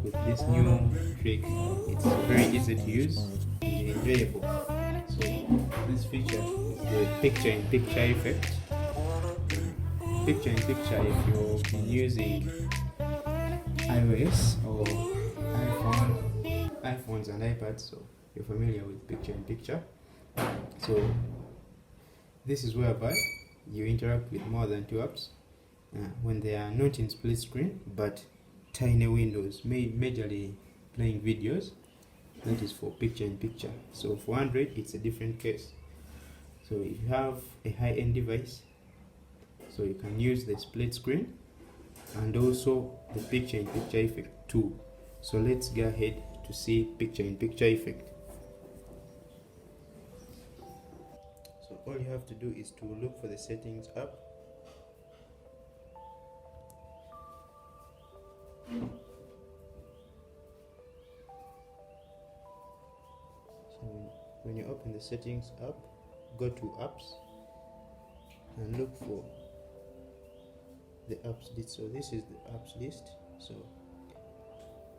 with this new trick. It's very easy to use and enjoyable. So this feature is the picture-in-picture effect. Picture-in-picture, if you've been using iOS or iPhones and iPads, so you're familiar with picture-in-picture. So this is whereby you interact with more than two apps when they are not in split screen but tiny windows, majorly playing videos. That is for picture-in-picture. So for Android, it's a different case. So if you have a high-end device, so you can use the split screen and also the picture-in-picture effect too. So let's go ahead to see picture-in-picture effect. So all you have to do is to look for the settings app. So when you open the settings app, go to apps and look for the apps list. So this is the apps list. So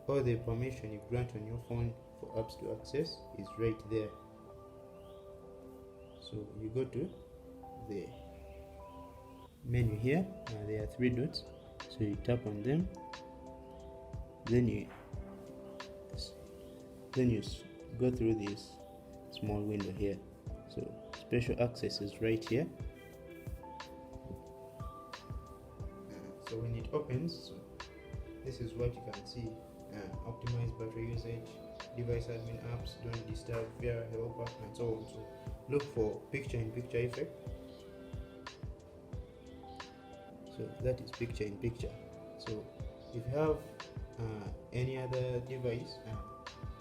all the permission you grant on your phone for apps to access is right there. So you go to the menu here, there are three dots, so you tap on them, then you go through this small window here. So special access is right here. So when it opens, this is what you can see: optimize battery usage, device admin apps, don't disturb, via helper, and so on. So look for picture-in-picture effect. So that is picture-in-picture. So if you have any other device,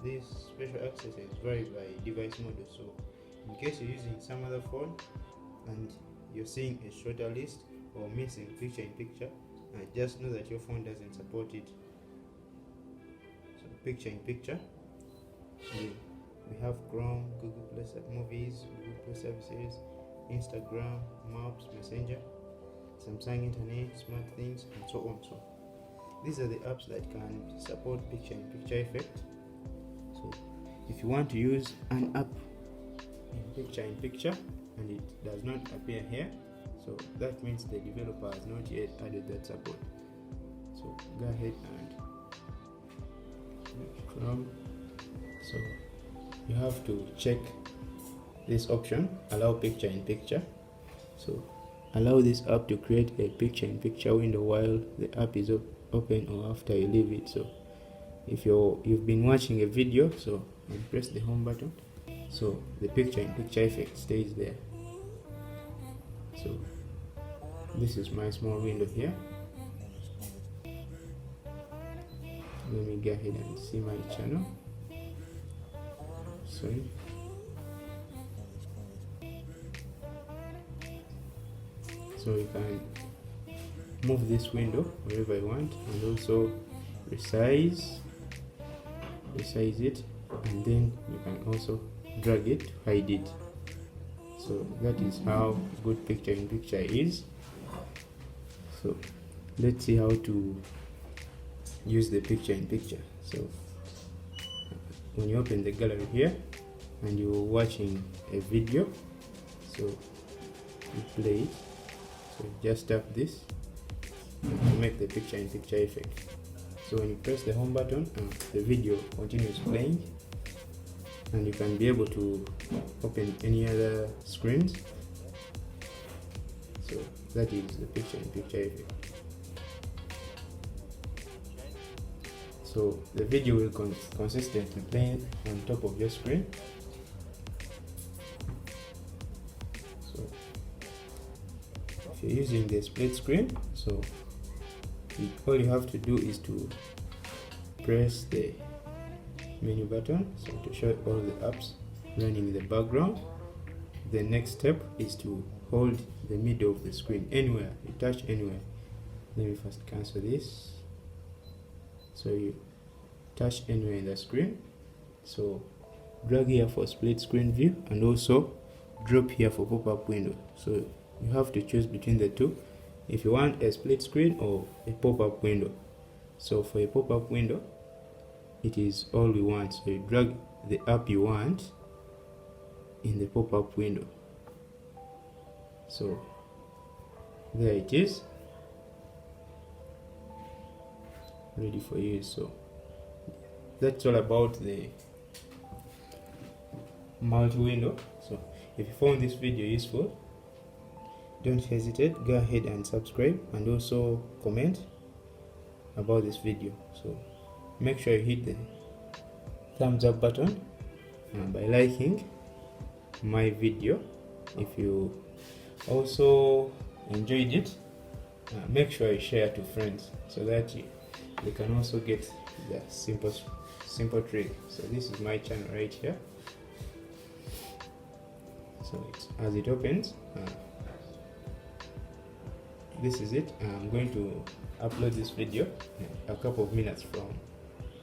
this special access is varied by device model. So in case you're using some other phone and you're seeing a shorter list or missing picture-in-picture, just know that your phone doesn't support it. So picture-in-picture, we have Chrome, Google Play Movies, Google Play Services, Instagram, Maps, Messenger, Samsung Internet, SmartThings, and so on. So these are the apps that can support picture-in-picture effect. So if you want to use an app in picture-in-picture and it does not appear here, so that means the developer has not yet added that support. So go ahead and Chrome. So you have to check this option, allow picture-in-picture. So allow this app to create a picture-in-picture window while the app is open or after you leave it. So if you've been watching a video, so you press the home button, so the picture-in-picture effect stays there. So this is my small window here. Let me go ahead and see my channel. Sorry. So you can move this window wherever you want, and also resize it, and then you can also drag it to hide it. So that is how good picture-in-picture is. So let's see how to use the picture-in-picture. So when you open the gallery here and you're watching a video, so you play it. So just tap this to make the picture-in-picture effect. So when you press the home button, the video continues playing, and you can be able to open any other screens. So that is the picture-in-picture effect. So the video will consistently play on top of your screen. So if you're using the split screen, so all you have to do is to press the menu button, so to show all the apps running in the background. The next step is to hold the middle of the screen anywhere, you touch anywhere. Let me first cancel this. So you touch anywhere in the screen, so drag here for split screen view, and also drop here for pop-up window. So you have to choose between the two if you want a split screen or a pop-up window. So for a pop-up window, it is all we want. So you drag the app you want in the pop-up window. So there it is, ready for use. So that's all about the multi-window. So if you found this video useful, don't hesitate, go ahead and subscribe, and also comment about this video. So make sure you hit the thumbs up button by liking my video. If you also enjoyed it, make sure you share to friends so that you can also get the simple trick. So this is my channel right here. So as it opens, this is it. I'm going to upload this video a couple of minutes from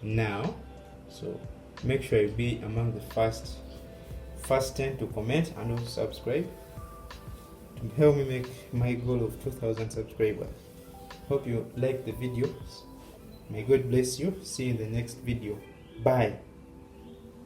now, so make sure you be among the first 10 to comment and also subscribe to help me make my goal of 2,000 subscribers. Hope you like the videos. May God bless you. See you in the next video. Bye.